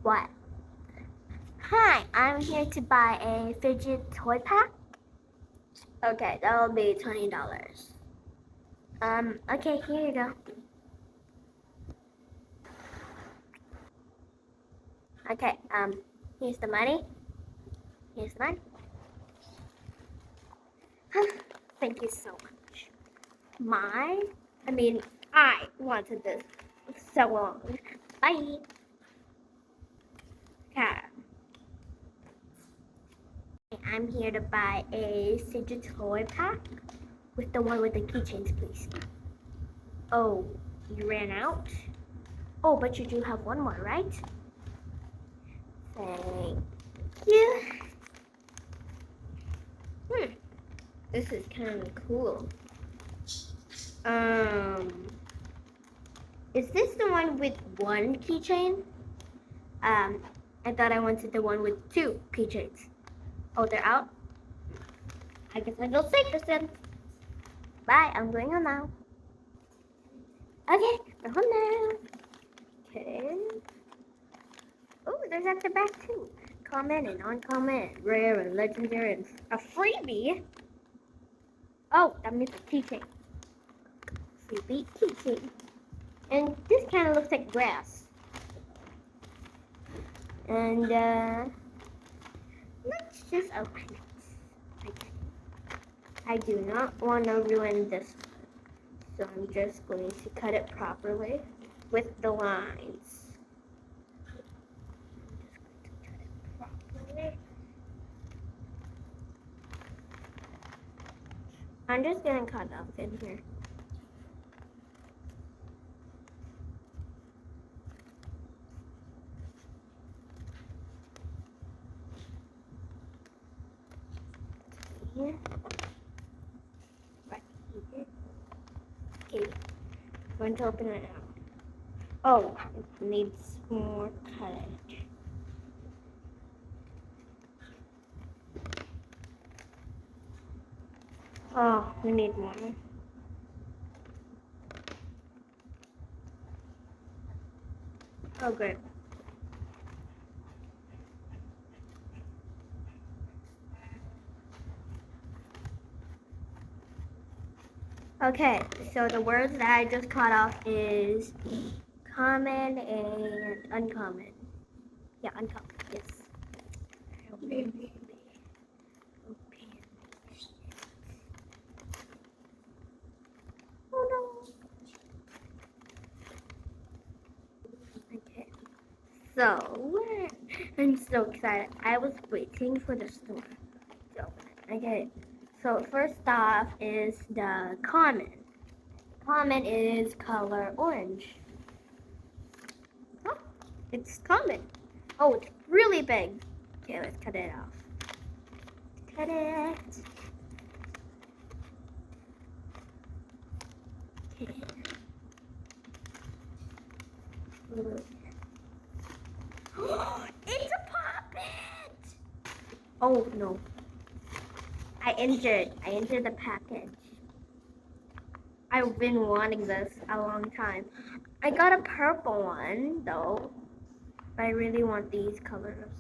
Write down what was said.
What? Hi, I'm here to buy a fidget toy pack. Okay, that'll be $20. Okay, here you go. Okay, here's the money. Here's the money. Thank you so much. I wanted this so long. Bye. Okay. I'm here to buy a fidget toy pack with the one with the keychains, please. Oh, you ran out? Oh, but you do have one more, right? Thank you. This is kind of cool. Is this the one with one keychain? I thought I wanted the one with two keychains. Oh, they're out? I guess I don't take this then. Bye, I'm going home now. Okay, we're home now. Okay. Oh, there's at the back too. Common and uncommon, rare and legendary, and a freebie. Oh, that means a keychain. Freebie keychain. And this kind of looks like grass. And let's just open it. Okay. I do not want to ruin this, so I'm just going to cut it properly with the lines. I'm just gonna cut off in here. Here. Right here. Okay. I'm going to open it now. Oh, it needs more cutting. Oh, we need more. Oh, great. Okay, so the words that I just cut off is common and uncommon. Yeah, uncommon, yes. Maybe. Oh no. Okay. So, I'm so excited. I was waiting for the store to open it. Okay. So first off is the common. Common is color orange. Oh, it's common. Oh, it's really big. Okay, let's cut it off. Cut it. Okay. It's a puppet! Oh no. I injured the package. I've been wanting this a long time. I got a purple one though. But I really want these colors.